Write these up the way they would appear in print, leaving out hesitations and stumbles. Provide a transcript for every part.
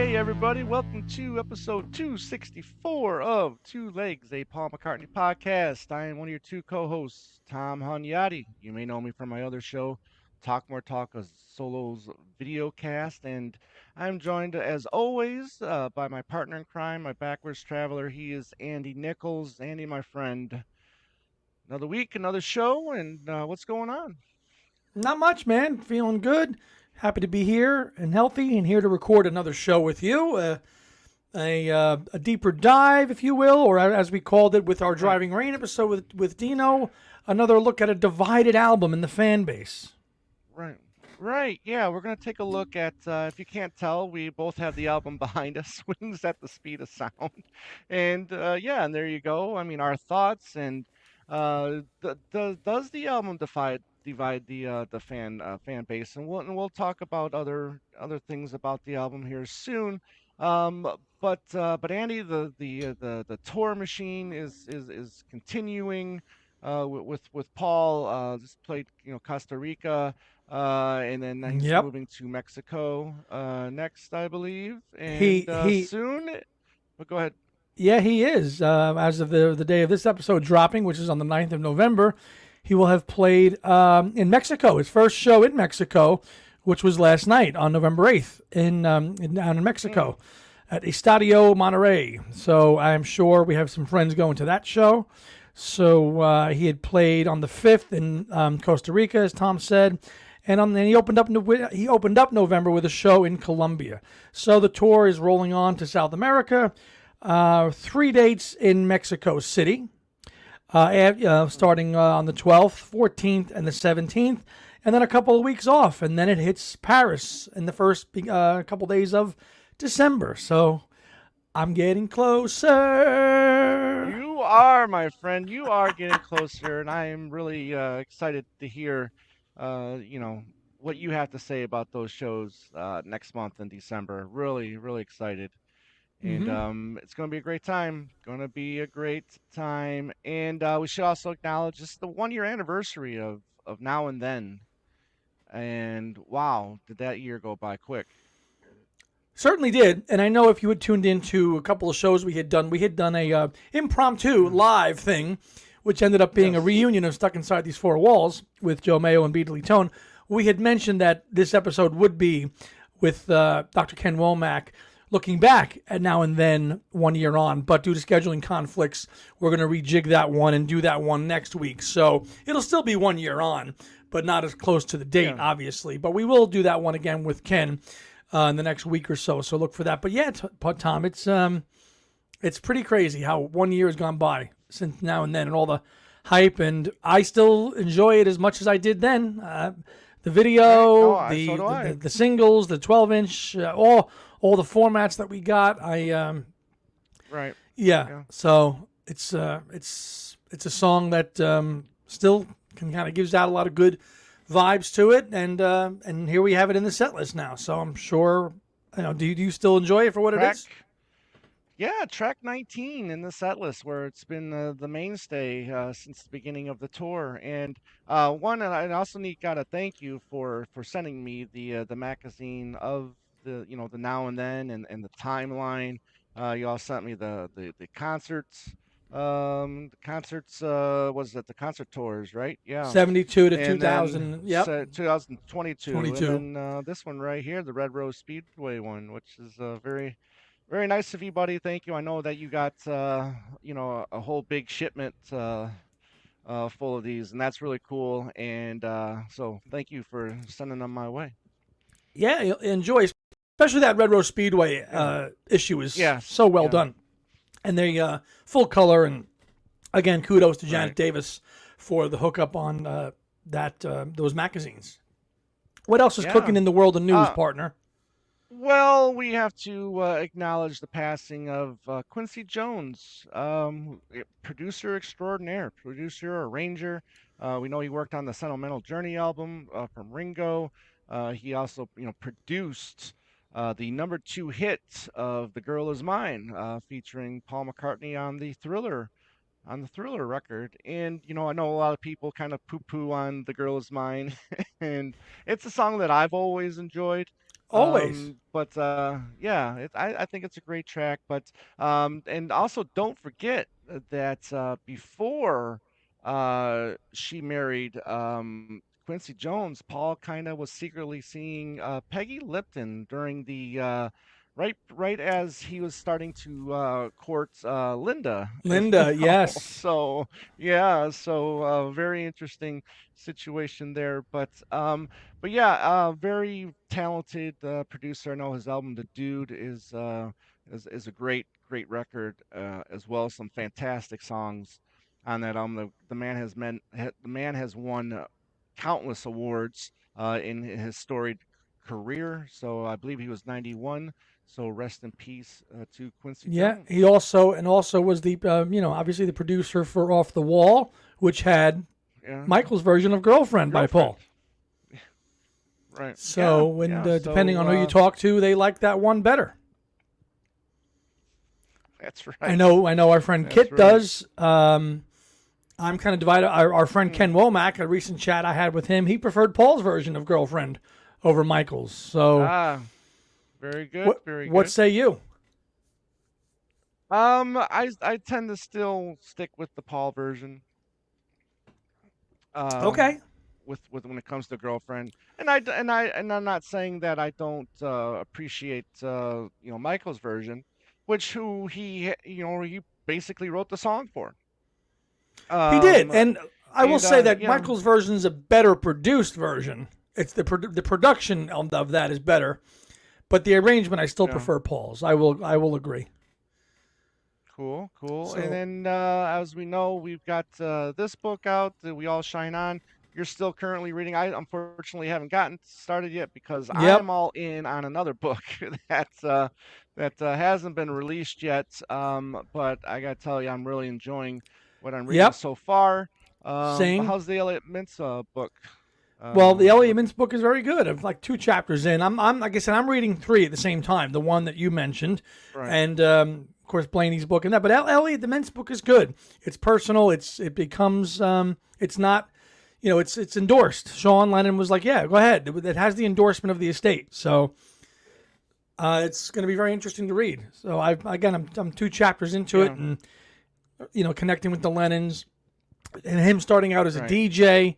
Hey everybody, welcome to episode 264 of Two Legs, a Paul McCartney podcast. I am one of your two co-hosts, Tom Hunyadi. You may know me from my other show, Talk More Talk, a Solos video cast, and I'm joined as always by my partner in crime, my backwards traveler. He is Andy Nichols. Andy, my friend. Another week, another show, and what's going on? Not much, man. Feeling good. Happy to be here and healthy and here to record another show with you. A deeper dive, if you will, or as we called it with our Right. Driving Rain episode with Dino, another look at a divided album in the fan base. Right. Right. Yeah, we're going to take a look at, if you can't tell, we both have the album behind us, Swings at the Speed of Sound. And yeah, and there you go. I mean, our thoughts and does the album divide the fan base? And we'll talk about other things about the album here soon. Um, but Andy, the tour machine is continuing with Paul. Just played Costa Rica. And then he's Yep. moving to Mexico next, I believe, He and he soon. But go ahead. yeah, he is. As of the day of this episode dropping, which is on the 9th of November, he will have played in Mexico. His first show in Mexico, which was last night on November 8th down in Mm, Mexico at Estadio Monterrey. So I'm sure we have some friends going to that show. So he had played on the 5th in Costa Rica, as Tom said, and he opened up November with a show in Colombia. So the tour is rolling on to South America. 3 dates in Mexico City, starting on the 12th, 14th, and the 17th, and then a couple of weeks off, and then it hits Paris in the first couple days of December. So I'm getting closer. you are, my friend. You are getting closer, and I am really excited to hear, you know, what you have to say about those shows next month in December. Really, really excited. And Hmm. it's going to be a great time. Going to be a great time. And we should also acknowledge just the 1 year anniversary of Now and Then. And wow, did that year go by quick? Certainly did, and I know if you had tuned into a couple of shows we had done a impromptu Mm. live thing, which ended up being a Yes. reunion of Stuck Inside These Four Walls with Joe Mayo and Beatley Tone. We had mentioned that this episode would be with Dr. Ken Womack looking back at Now and Then 1 year on, but due to scheduling conflicts, we're going to rejig that one and do that one next week. So it'll still be 1 year on, but not as close to the date, Yeah. obviously. But we will do that one again with Ken in the next week or so. So look for that. But yeah, Tom, it's pretty crazy how 1 year has gone by since Now and Then, and all the hype. And I still enjoy it as much as I did then. The Right. No, video, so the do I. the singles, the 12-inch, all the formats that we got. Right. Yeah. Yeah. So it's a song that still can kind of gives out a lot of good vibes to it, and here we have it in the set list now. So I'm sure, do you still enjoy it for what it Track. is? Yeah, track 19 in the set list, where it's been the mainstay since the beginning of the tour. And and I also gotta thank you for sending me the magazine of the Now and Then and the timeline. You all sent me the concerts. The concerts was it the concert tours, right? Yeah. 72 to And then 2000. Yep. 2022, and 22. then this one right here, the Red Rose Speedway one, which is very nice of you, buddy. Thank you. I know that you got a whole big shipment full of these, and that's really cool. And so thank you for sending them my way. Yeah, enjoy, especially that Red Rose Speedway Yeah. issue is Yes. so well Yeah. done, and they full color. And again, kudos to Janet Right. Davis for the hookup on that those magazines. What else is Yeah. cooking in the world of news, Uh, partner? well, we have to acknowledge the passing of Quincy Jones, producer extraordinaire, producer, arranger. We know he worked on the Sentimental Journey album from Ringo. He also, produced the number two hit of "The Girl Is Mine," featuring Paul McCartney on the Thriller record. And I know a lot of people kind of poo-poo on "The Girl Is Mine," and it's a song that I've always enjoyed. Always. Yeah, I think it's a great track. But and also don't forget that before she married Quincy Jones, Paul kind of was secretly seeing Peggy Lipton during the right as he was starting to court Linda as Linda, well. yes. So yeah, so very interesting situation there. But yeah, very talented producer. I know his album "The Dude" is a great record as well. Some fantastic songs on that album. The man has won countless awards in his storied career. So I believe he was 91. So rest in peace to Quincy Yeah, Jones. he also was the obviously the producer for Off the Wall, which had Yeah, Michael's version of Girlfriend by Paul. girlfriend. Right. Yeah. So, and Yeah. depending So on who you talk to, they like that one better. that's I right. know, I know. Our friend That's Kit right. does. I'm kind of divided. Our friend Ken Mm. Womack, a recent chat I had with him, he preferred Paul's version of Girlfriend over Michael's. So, Ah, very good. Very what good. say you? I tend to still stick with the Paul version. Uh, Okay, with when it comes to girlfriend, and I'm not saying that I don't appreciate Michael's version, which who he basically wrote the song for. he did, Um, and I will and say that yeah, Michael's version is a better produced version. It's the production of that is better, but the arrangement I still yeah. prefer Paul's. I will agree. Cool, cool. And So, then, as we know, we've got this book out that we all shine on. You're still currently reading. I unfortunately haven't gotten started yet because yep, I'm all in on another book that hasn't been released yet. But I gotta tell you, I'm really enjoying what I'm reading yep, so far. same. How's the Elliot Mintz book Well, the Elliot looking? Mintz book is very good. I'm like two chapters in. I'm like I said, I'm reading three at the same time. The one that you mentioned, Right, and of course Blaney's book and that. But Elliot, the Mintz book is good. It's personal. It becomes it's not, it's endorsed. Sean Lennon was like, yeah, go ahead. It has the endorsement of the estate. So it's going to be very interesting to read. So I'm two chapters into it, yeah, and connecting with the Lennons and him starting out as a right, DJ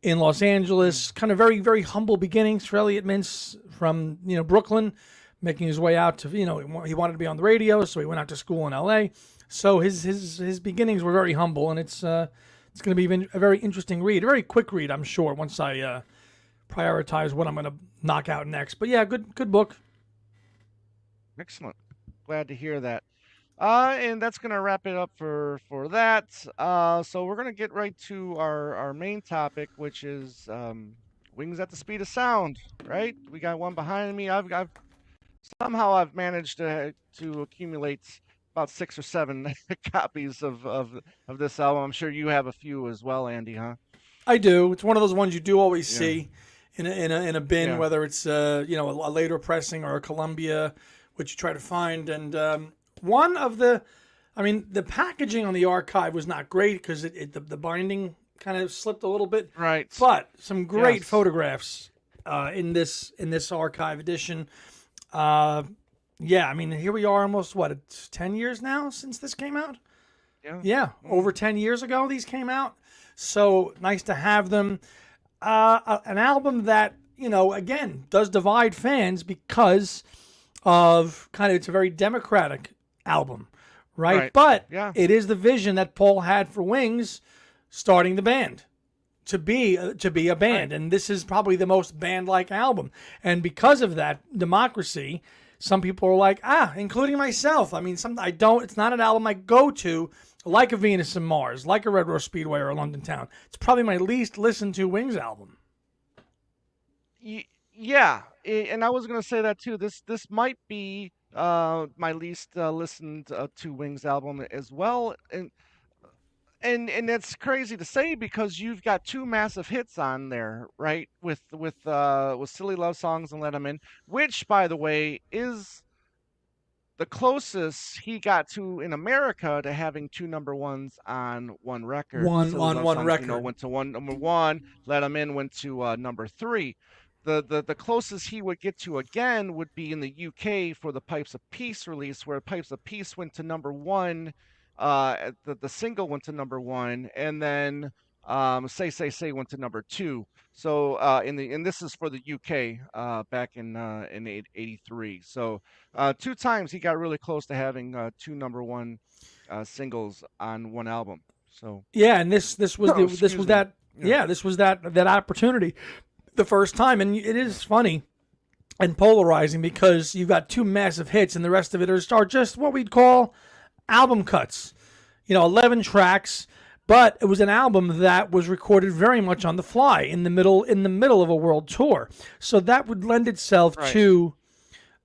in Los mm, Angeles. Kind of very, very humble beginnings for Elliot Mintz from Brooklyn, making his way out to he wanted to be on the radio, so he went out to school in L.A. So his beginnings were very humble, and it's going to be a very interesting read, a very quick read, I'm sure. Once I prioritize what I'm going to knock out next, but yeah, good book. excellent. Glad to hear that. And that's gonna wrap it up for that. So we're gonna get right to our main topic, which is wings at the speed of sound. Right? We got one behind me. I've somehow I've managed to accumulate about 6 or 7 copies of this album. I'm sure you have a few as well, Andy, huh? I do. It's one of those ones you do always Yeah. see in a bin, Yeah. whether it's a later pressing or a Columbia, which you try to find. And one of the, I mean, the packaging on the archive was not great because the binding kind of slipped a little bit, Right. but some great Yes. photographs in this archive edition. Uh, yeah, I mean, here we are, almost what, it's 10 years now since this came out. Yeah. Yeah, Mm, over 10 years ago these came out. So nice to have them. An album that again does divide fans because of kind of, it's a very democratic album, right? right. But Yeah. it is the vision that Paul had for Wings starting the band to be a Right. band, and this is probably the most band-like album. And because of that democracy, some people are like, including myself. I mean, some I don't. It's not an album I go to like a Venus and Mars, like a Red Rose Speedway or a London Town. It's probably my least listened to Wings album. Yeah, and I was gonna say that too. This might be my least listened to Wings album as well, and it's crazy to say because you've got two massive hits on there, right? With Silly Love Songs and Let 'Em In, which by the way is the closest he got to in America to having two number ones on one record. One Silly on Love one Songs, record. went to one number one. Let 'Em In went to number three. the closest he would get to again would be in the UK for the Pipes of Peace release, where Pipes of Peace went to number one. The single went to number one, and then Say went to number two. So and this is for the UK back in '83. So two times he got really close to having two number one singles on one album. So Yeah, and this was the this excuse was me. that yeah, this was that opportunity the first time, and it is funny and polarizing because you've got two massive hits, and the rest of it are just what we'd call album cuts. 11 tracks, but it was an album that was recorded very much on the fly in the middle of a world tour. So that would lend itself Right. to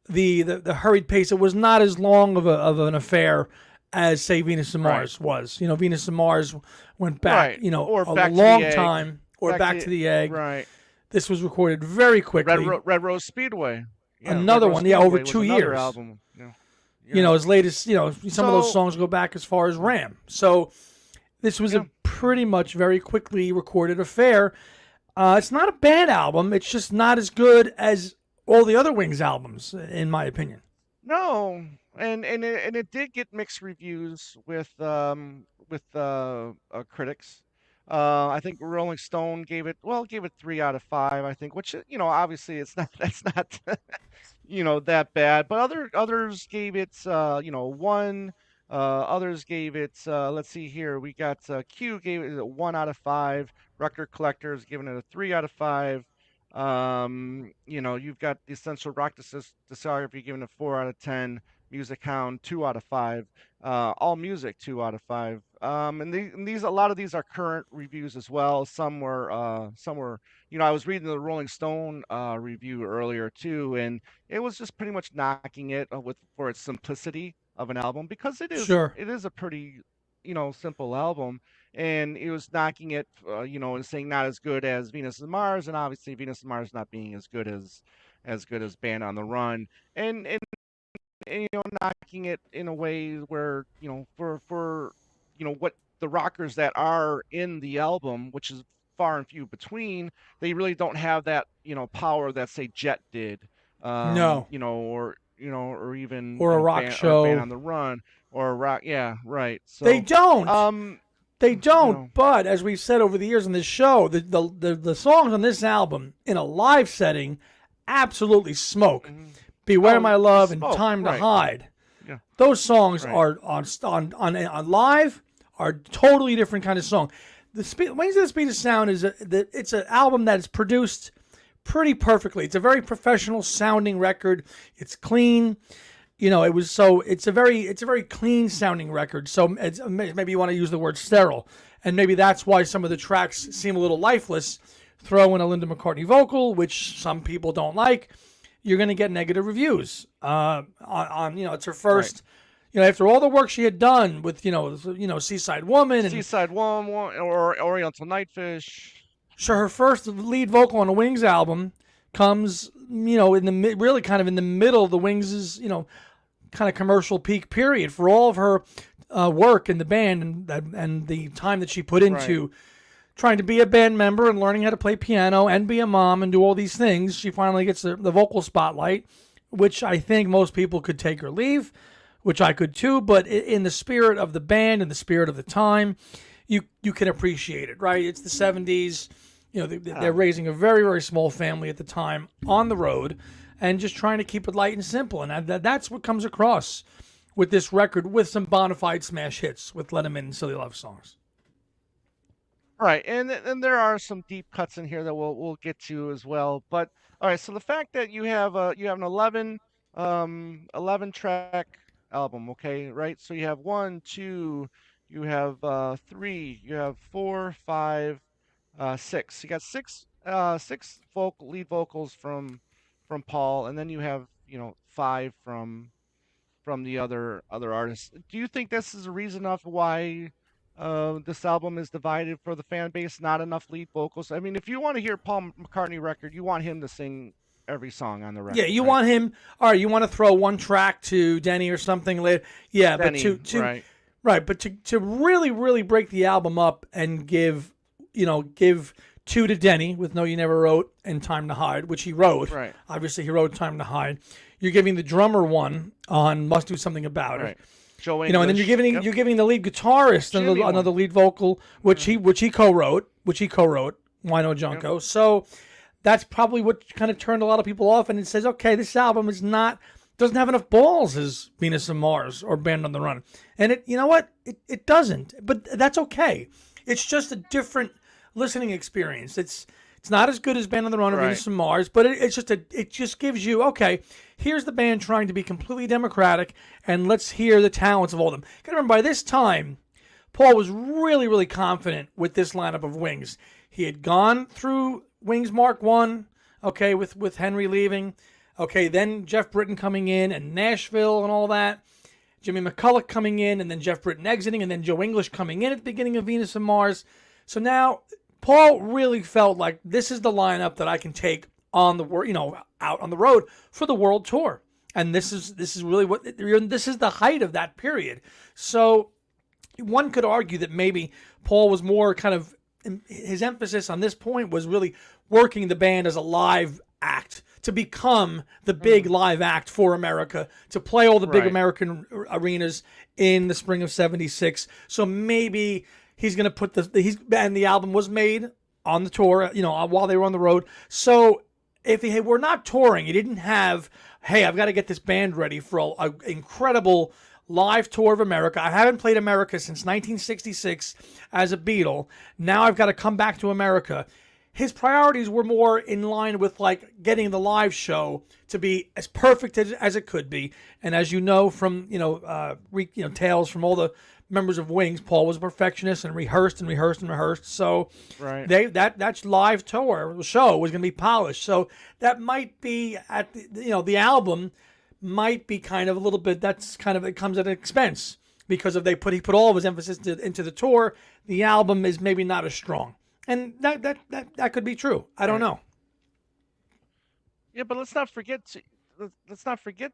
the hurried pace. It was not as long of an affair as say Venus and Right. Mars was. Venus and Mars went back, Right. Or a Back to the long Egg. time, or Back to the Egg. Right. This was recorded very quickly. Red Rose Speedway. Yeah, Red Another Rose one, yeah, over Speedway was 2 another years. album. Yeah. As late as some of those So songs go back as far as Ram. So this was yeah. a pretty much very quickly recorded affair. It's not a bad album. It's just not as good as all the other Wings albums, in my opinion. No, and it did get mixed reviews with critics. I think Rolling Stone gave it 3 out of 5. I think, which obviously it's not that's not that bad. But others gave it 1. Others gave it let's see here. We got Q gave it a 1 out of 5. Record Collectors giving it a 3 out of 5. You've got the Essential Rock Discography giving it 4 out of 10. Music Hound 2 out of 5. All Music 2 out of 5. And these a lot of these are current reviews as well. Some were I was reading the Rolling Stone review earlier too, and it was just pretty much knocking it with for its simplicity of an album, because Sure. it is a pretty simple album, and it was knocking it and saying not as good as Venus and Mars, and obviously Venus and Mars not being as good as Band on the Run, and knocking it in a way where for what the rockers that are in the album, which is far and few between, they really don't have that power that say Jet did, No. or even Or a rock Band show. on the Run, or a rock. Yeah, right. They So don't. um They you don't. know But as we've said over the years on this show, the songs on this album in a live setting absolutely smoke. mhm. Beware Oh, My the Love and smoke, Time to right. Hide. Yeah, Those songs right. are on live are totally different kind of song. Wings of the Speed of Sound it's an album that is produced pretty perfectly. It's a very professional sounding record. It's clean. It's a very clean sounding record. So maybe you want to use the word sterile, and maybe that's why some of the tracks seem a little lifeless. Throw in a Linda McCartney vocal, which some people don't like, you're going to get negative reviews. It's her Right. first. After all the work she had done with Seaside Woman, and Seaside One or Oriental Nightfish. so her first lead vocal on a Wings album comes in the really kind of in the middle of the Wings' kind of commercial peak period for all of her work in the band, and the time that she put Right. into trying to be a band member and learning how to play piano and be a mom and do all these things. She finally gets the vocal spotlight, which I think most people could take or leave, which I could too. But in the spirit of the band and the spirit of the time, you can appreciate it, right? It's the 70s. They're raising a very, very small family at the time on the road and just trying to keep it light and simple. And that's what comes across with this record, with some bona fide smash hits with Let 'Em In and Silly Love Songs. Right, and there are some deep cuts in here that we'll get to as well. But all right, so the fact that you have an 11 track album, okay, right? So you have one, two, you have 3, you have 4, 5, 6. You got six lead vocals from Paul, and then you have 5 from the other artists. Do you think this is a reason of why this album is divided for the fan base? Not enough lead vocals. I mean, if you want to hear Paul McCartney record, you want him to sing every song on the Yeah, record, you right? want him. All right, you want to throw one track to Denny or something later. Yeah, but Denny, to right? right, but to really really break the album up and give 2 to Denny with No You Never Wrote and Time to Hide, which he wrote. Right. Obviously, he wrote Time to Hide. You're giving the drummer one on Must Do Something About It. Right. Joe You know, and then English. Yep. you're giving the lead guitarist Jimmy another one. lead vocal, which he co-wrote, Wino Junko. Yep. So that's probably what kind of turned a lot of people off, and it says, okay, this album doesn't have enough balls as Venus and Mars or Band on the Run, and you know what, it doesn't, but that's okay. It's just a different listening experience. It's not as good as Band on the Run or Right. Venus and Mars, but it just gives you, okay, here's the band trying to be completely democratic, and let's hear the talents of all of them. Gotta remember, by this time, Paul was really, really confident with this lineup of Wings. He had gone through Wings Mark 1, okay, with Henry leaving. Okay, then Jeff Britton coming in and Nashville and all that. Jimmy McCulloch coming in and then Jeff Britton exiting and then Joe English coming in at the beginning of Venus and Mars. So now Paul really felt like this is the lineup that I can take on the out on the road for the world tour. And this is really this is the height of that period. So one could argue that maybe Paul was more kind of, his emphasis on this point was really working the band as a live act to become the big live act for America, to play all the big Right. American arenas in the spring of '76. So maybe he's going to put and the album was made on the tour, while they were on the road. So if he were not touring, he didn't have, hey, I've got to get this band ready for an incredible live tour of America. I haven't played America since 1966 as a Beatle. Now I've got to come back to America. His priorities were more in line with like getting the live show to be as perfect as it could be. And as you know from tales from all the members of Wings, Paul was a perfectionist and rehearsed and rehearsed and rehearsed. So Right. that live tour show was going to be polished. So that might be at the album might be kind of a little bit. That's kind of, it comes at an expense because he put all of his emphasis into the tour. The album is maybe not as strong. And that could be true. I don't know. Yeah, but let's not forget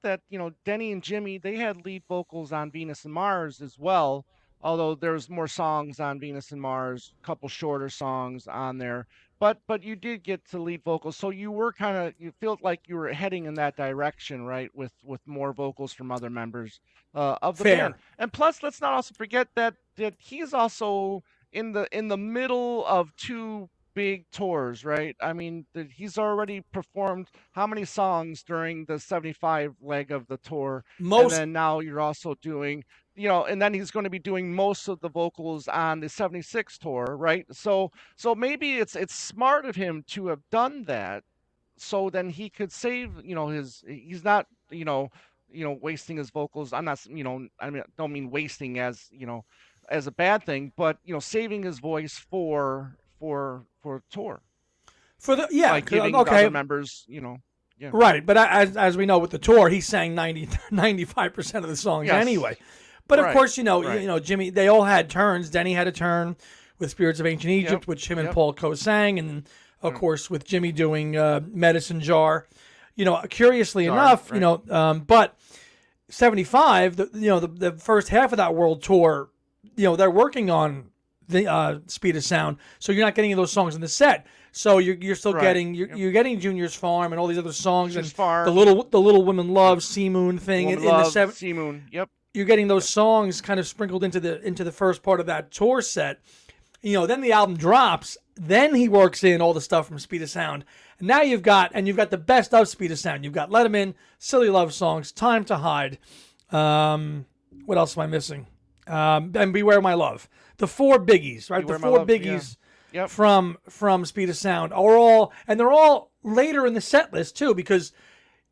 that Denny and Jimmy, they had lead vocals on Venus and Mars as well. Although there's more songs on Venus and Mars, a couple shorter songs on there. But you did get to lead vocals, so you felt like you were heading in that direction, right? With more vocals from other members of the band. Fair. And plus, let's not also forget that he's also in the middle of two big tours, right? I mean, he's already performed how many songs during the 75 leg of the tour? And Most then now you're also doing, and then he's going to be doing most of the vocals on the 76 tour, right? So maybe it's smart of him to have done that so then he could save, he's not, wasting his vocals. I'm not, I mean, don't mean wasting as a bad thing, but saving his voice for tour for the by giving the okay. other members, yeah. Right, but as we know with the tour, he sang 95% of the songs Yes. anyway. But of Right. course, Right. Jimmy, they all had turns. Denny had a turn with Spirits of Ancient Egypt, Yep. which him and Yep. Paul co-sang, and of course with Jimmy doing Medicine Jar. Curiously Jar, enough, right. but 75, the first half of that world tour, they're working on the Speed of Sound, so you're not getting those songs in the set. So you're still Right. getting Yep. you're getting Junior's Farm and all these other songs Junior's and Farm. the little women love Sea Moon thing Woman in the Love, seven. Sea Moon. Yep. You're getting those songs kind of sprinkled into the first part of that tour set. Then the album drops. Then he works in all the stuff from Speed of Sound. And now you've got the best of Speed of Sound. You've got Let 'Em In, Silly Love Songs, Time to Hide. What else am I missing? And Beware My Love. The four biggies, right? Beware The My four Love, biggies yeah. Yep. from Speed of Sound are all later in the set list too, because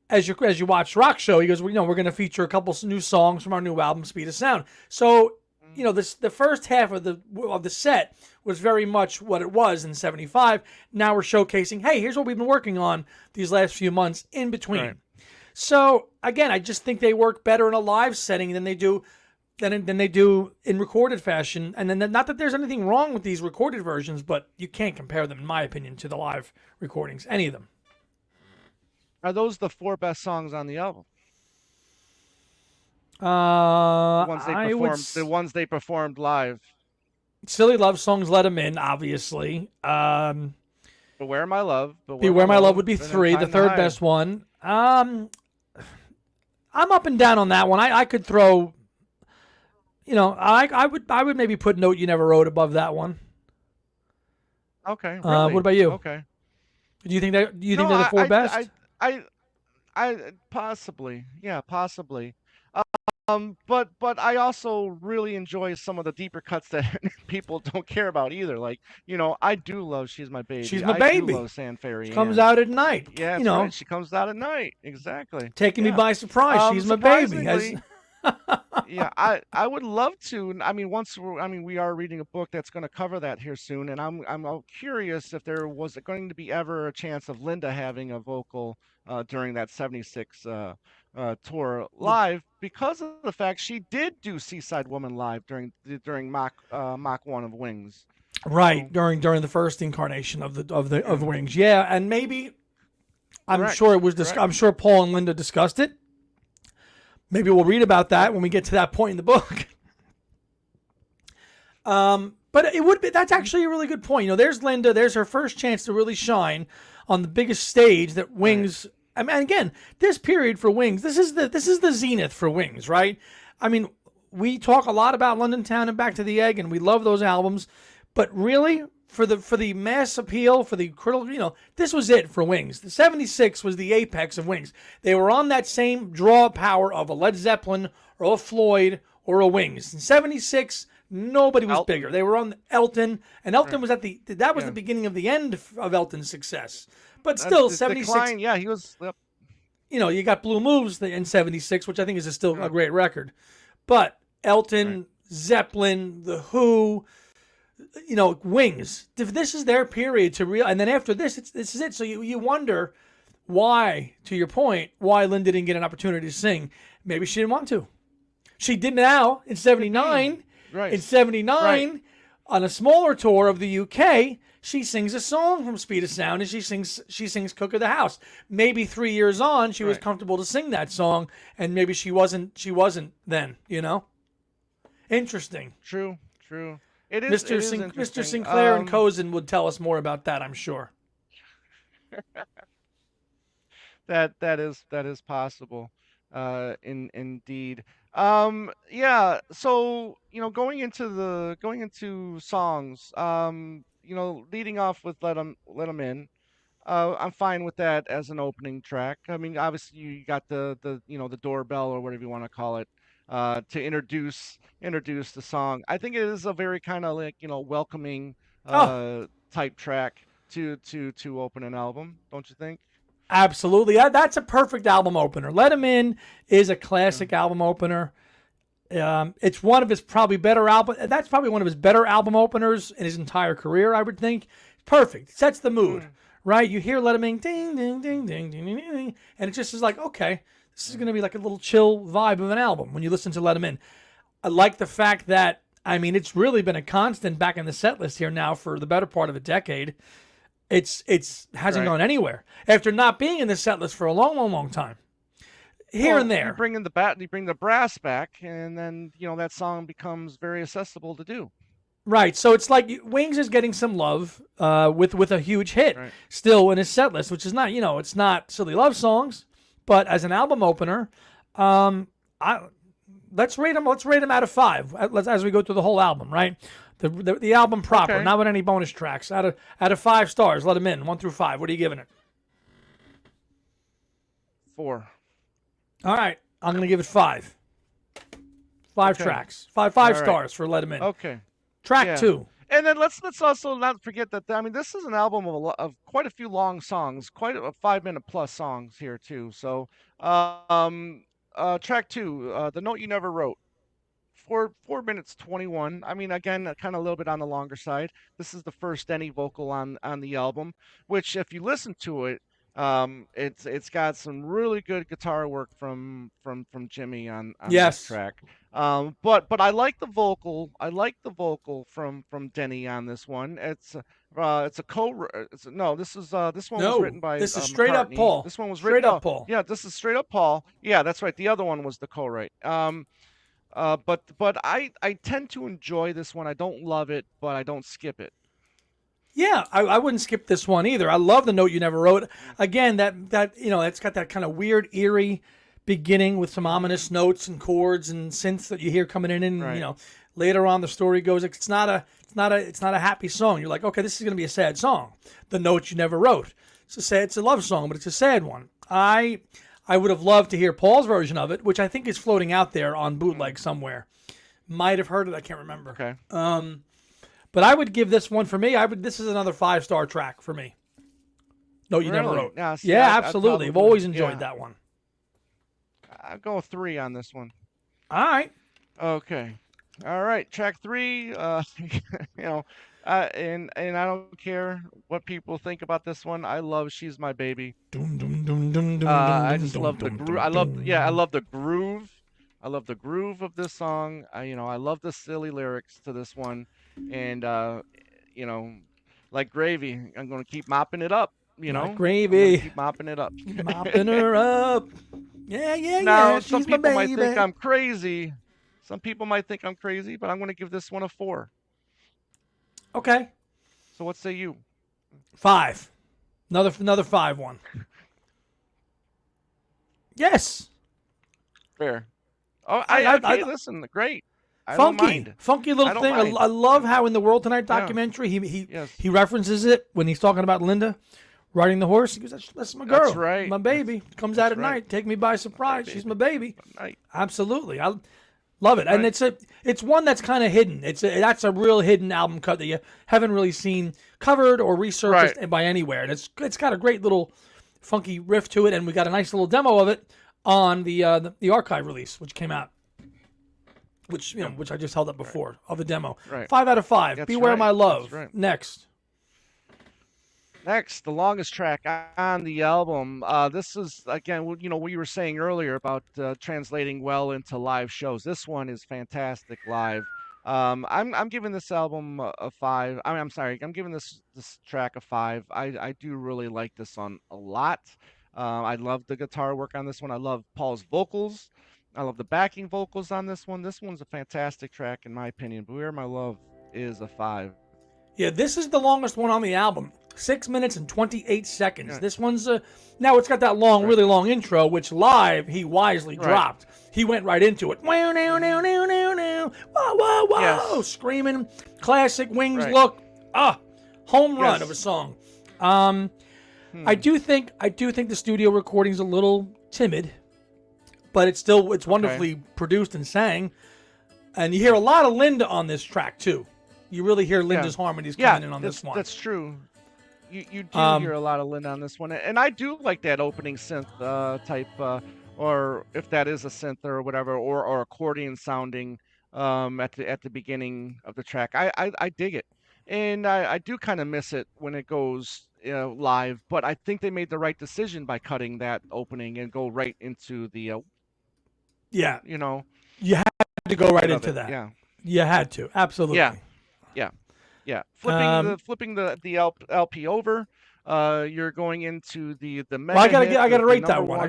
as you watch Rock Show, he goes, we're going to feature a couple new songs from our new album, Speed of Sound. So, the first half of the set was very much what it was in 75. Now we're showcasing, hey, here's what we've been working on these last few months in between. Right. So again, I just think they work better in a live setting than they do in recorded fashion. And then, not that there's anything wrong with these recorded versions, but you can't compare them, in my opinion, to the live recordings, any of them. Are those the four best songs on the album? The ones they performed live. Silly Love Songs, Let 'Em In, obviously. Beware My Beware My Love would Love, be and then 3, the Time to third Hide. best one. I'm up and down on that one. I could throw, I would maybe put Note You Never Wrote above that one. Okay, What really? about you? Okay. Do you think No, they're the four best? possibly, yeah, possibly. But I also really enjoy some of the deeper cuts that people don't care about either. Like, I do love "She's My She's Baby." My I do Baby. love "Sand She Fairy comes Ann." out at night. Yeah, You that's right. know, She comes out at night. Exactly. taking me Yeah. by surprise. She's my baby. As Surprisingly, yeah, I would love to. I mean, we are reading a book that's going to cover that here soon, and I'm curious if there was going to be ever a chance of Linda having a vocal during that '76 tour the live, because of the fact she did do "Seaside Woman" live during Mach 1 of Wings. right So during the first incarnation of yeah, Wings. Yeah, and maybe I'm sure correct, it was. correct. I'm sure Paul and Linda discussed it. Maybe we'll read about that Yep. when we get to that point in the book. But it would be that's Mhm. actually a really good point. There's Linda. There's her first chance to really shine on the biggest stage that Right. Wings. I mean, again, this period for Wings. This is the zenith for Wings, right? I mean, we talk a lot about London Town and Back to the Egg, and we love those albums. But really, for the mass appeal, for the critical, this was it for Wings. The '76 was the apex of Wings. They were on that same draw power of a Led Zeppelin or a Floyd or a Wings. In '76, nobody was bigger. Elton. They were on Elton, and Elton Right. was that was the Yeah. beginning of the end of Elton's success. But still, The '76, decline. Yeah, he was. Yep. you got Blue Moves in '76, which I think is still a Right. great record. But Right. Elton, Zeppelin, The Who, Wings. This is their period to real, and then after this is it. So you wonder why, to your point, why Linda didn't get an opportunity to sing. Maybe she didn't want to. She did now in Could be. '79. Right. In Right. '79, on a smaller tour of the UK, she sings a song from Speed of Sound, and she sings "Cook of the House." Maybe 3 years on, she was Right. comfortable to sing that song, and maybe she wasn't then. Interesting. True. True. It is. It Mr. is Mr. interesting. Sinclair and Cozen would tell us more about that, I'm sure. That is possible. Indeed. Yeah. So going into songs. Leading off with Let 'em In. I'm fine with that as an opening track. I mean, obviously you got the doorbell or whatever you want to call it, to introduce the song. I think it is a very kind of like welcoming Oh, type track to open an album, don't you think? absolutely. That's a perfect album opener. Let 'Em In is a Yeah. classic album opener. It's one of his probably better album. That's probably one of his better album openers in his entire career, I would think. Perfect. Sets the mood, Mm, right? You hear "Let 'Em In," ding, ding, ding, ding, ding, ding, ding, and it just is like, okay, this is yeah. going to be like a little chill vibe of an album when you listen to "Let 'Em In." I like the fact that I mean it's really been a constant back in the set list here now for the better part of a decade. It's hasn't Right. gone anywhere after not being in the set list for a long, long, long time. Here and Well, you there. bring in the bat, you bring the brass back, and then that song becomes very accessible to do. Right, so it's like Wings is getting some love with a huge hit Right. still in his set list, which is not it's not silly love songs, but as an album opener, um, I let's rate him out of 5 as we go through the whole album, right? The album proper, Okay. not with any bonus tracks. Out of 5 stars, Let him in 1 through 5. What are you giving it? 4. All right, I'm gonna give it 5. Five Okay. tracks, five All right. stars for Let him in. Okay. Track Yeah. 2. And then let's also not forget that I mean this is an album of quite a few long songs, quite a 5 minute plus songs here too. So track 2, the note you never wrote. 4 minutes 21. I mean, again, kind of a little bit on the longer side. This is the first any vocal on the album, which if you listen to it, it's got some really good guitar work from Jimmy on this Yes. track. But I like the vocal. I like the vocal from Denny on this one. It's a co. It's, no, this one was No, written by this is straight up McCartney. Paul. This one was written. Straight No, up Paul. yeah, this is straight up Paul. Yeah, that's right. The other one was the co-write. But I tend to enjoy this one. I don't love it, but I don't skip it. Yeah, I wouldn't skip this one either. I love the note you never wrote. Again, that it's got that kind of weird, eerie beginning with some ominous notes and chords and synths that you hear coming in, and Right. later on the story goes. It's not a happy song. You're like, okay, this is going to be a sad song. The notes you never wrote. It's a love song, but it's a sad one. I would have loved to hear Paul's version of it, which I think is floating out there on bootleg somewhere. Might have heard it. I can't remember. Okay. But I would give this one for me. This is another 5-star track for me. No, you never Really? wrote. Yeah, see, Yeah, I'd absolutely. I've probably, always enjoyed yeah, that one. I'd go 3 on this one. All right. Okay. All right. Track 3. You know, and I don't care what people think about this one. I love "She's My Baby." Dum, dum, dum, dum, dum, dum, I dum, just love the dum, groove. dum, I dum. love the groove. I love the groove of this song. I love the silly lyrics to this one, and you know, like gravy, I'm gonna keep mopping it up. Like I'm gonna gravy, keep mopping it up. mopping her up. Yeah, yeah, Now, yeah. some She's my people might think baby. I'm crazy. Some people might think I'm crazy, but I'm gonna give this one a 4. Okay. So what say you? 5. Another 5 one. Yes. Fair. Oh, I, okay. I, Listen, great. I don't Funky, mind. funky little I don't thing. mind. I love how in the World Tonight Yeah. documentary he Yes. he references it when he's talking about Linda riding the horse. He goes, "That's my girl, That's right. my baby. Comes out That's at right. night, take me by surprise. Right, She's baby. my baby." Night. Absolutely, I love it, and Right. it's one that's kind of hidden. That's a real hidden album cut that you haven't really seen covered or Right. resurfaced by anywhere, and it's got a great little funky riff to it, and we got a nice little demo of it on the archive release, which came out. Which I just held up before of the demo. Right. 5 out of 5. That's Beware right. My Love. That's right. Next. Next, the longest track on the album. This is again, what you were saying earlier about translating well into live shows. This one is fantastic live. I'm giving this album a 5. I'm sorry. I'm giving this track a 5. I do really like this one a lot. I love the guitar work on this one. I love Paul's vocals. I love the backing vocals on this one. This one's a fantastic track in my opinion. Beware My Love is a 5. Yeah, this is the longest one on the album. 6 minutes and 28 seconds. Yeah. This one's now it's got that long, Right. really long intro, which live he wisely Right. dropped. He went right into it. Wow, now, now, now, now, now. Whoa, whoa, whoa. Yes. Screaming. Classic Wings Right. look. Home run Yes. of a song. I do think the studio recording's a little timid, but it's wonderfully produced and sang. And you hear a lot of Linda on this track too. You really hear Linda's harmonies coming in on this one. That's true. You do hear a lot of Linda on this one, and I do like that opening synth type, or if that is a synth or whatever, or accordion sounding at the beginning of the track. I dig it, and I do kind of miss it when it goes live. But I think they made the right decision by cutting that opening and go right into the Yeah, you know you had to go right of into it. that. Yeah, You had to, absolutely. yeah, yeah. Yeah, flipping the LP over, you're going into the mega Well, hit, I gotta the rate that number one. one.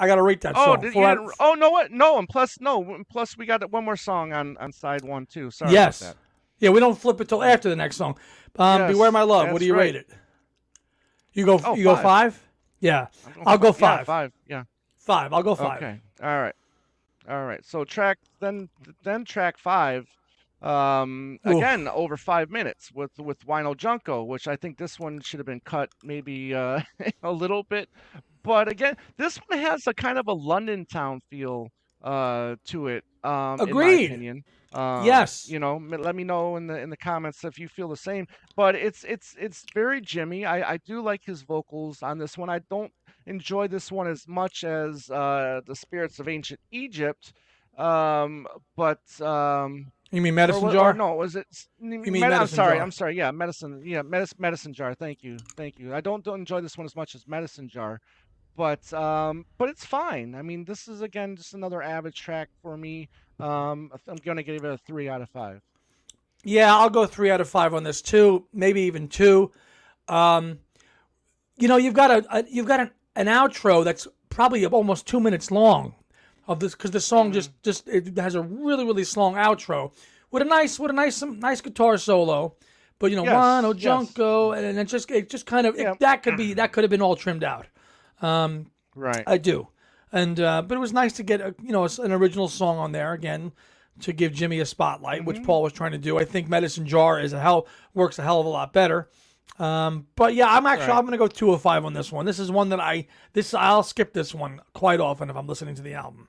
I gotta rate that Oh, song. did you? 4 out Didn't, oh, no, what? No, and plus we got one more song on side one too. Sorry about yes. that. Yeah, we don't flip it till after the next song. Yes, Beware My Love. What that's do you right. rate it? You go. Oh, You go 5. 5. Yeah, I'm going I'll go Yeah, 5. 5. Yeah. 5. I'll go 5. Okay. All right. All right. So track 5. Oof. Again, over 5 minutes with Wino Junko, which I think this one should have been cut maybe a little bit. But again, this one has a kind of a London town feel to it, in my Agreed. opinion. Yes. Let me know in the comments if you feel the same. But it's very Jimmy. I do like his vocals on this one. I don't enjoy this one as much as the Spirits of Ancient Egypt. But You mean Medicine Jar? or no, was it? mean I'm Medicine sorry. Jar. I'm sorry. Yeah, medicine. Yeah, medicine jar. Thank you. Thank you. I don't enjoy this one as much as medicine jar, but it's fine. I mean, this is again just another Avid track for me. I'm gonna give it a 3 out of 5. Yeah, I'll go 3 out of 5 on this too. Maybe even 2. You've got an outro that's probably almost 2 minutes long of this because the song just it has a really really long outro with a nice guitar solo, But Wano Yes, yes. Junko, and it just kind of Yeah. that could have been all trimmed out. Um, Right. I do, and but it was nice to get an original song on there again to give Jimmy a spotlight, which Mhm. Paul was trying to do. I think Medicine Jar works a hell of a lot better. But yeah, I'm Right. gonna go 205 on this one. This is one that I'll skip this one quite often if I'm listening to the album.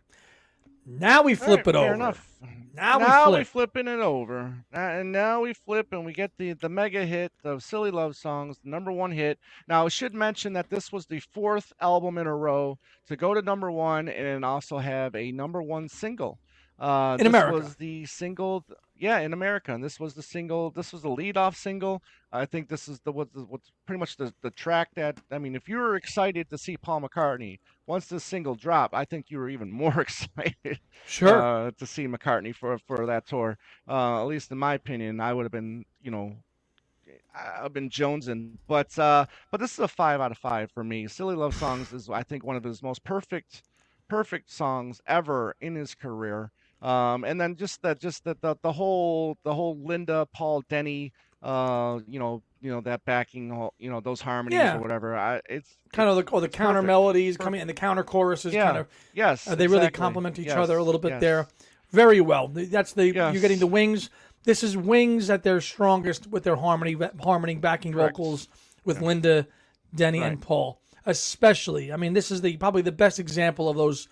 Now we All right, flip it fair over. enough. Now we Now we flip. flipping it over, and now we flip and we get the mega hit of "Silly Love Songs," the number one hit. Now I should mention that this was the fourth album in a row to go to number one and also have a number one single. In This America. was the single, yeah, in America, and this was the single. This was the lead-off single. I think this is what's pretty much the track that I mean, if you were excited to see Paul McCartney once this single dropped, I think you were even more excited Sure. to see McCartney for that tour. At least in my opinion, I would have been, I've been jonesing. But this is a 5 out of 5 for me. Silly Love Songs is I think one of his most perfect songs ever in his career. And then the whole Linda Paul Denny that backing those harmonies or Yeah. whatever. Kind of the It's counter perfect. melodies coming Perfect. and the counter choruses kind Yeah. of Yes, they really exactly. complement each other a Yes. little bit there Yes. very well. You're getting Yes. the Wings. This is Wings at their strongest with their harmony backing Correct. vocals with Yeah. Linda, Denny, Right. and Paul. Especially, I mean, this is the probably the best example of those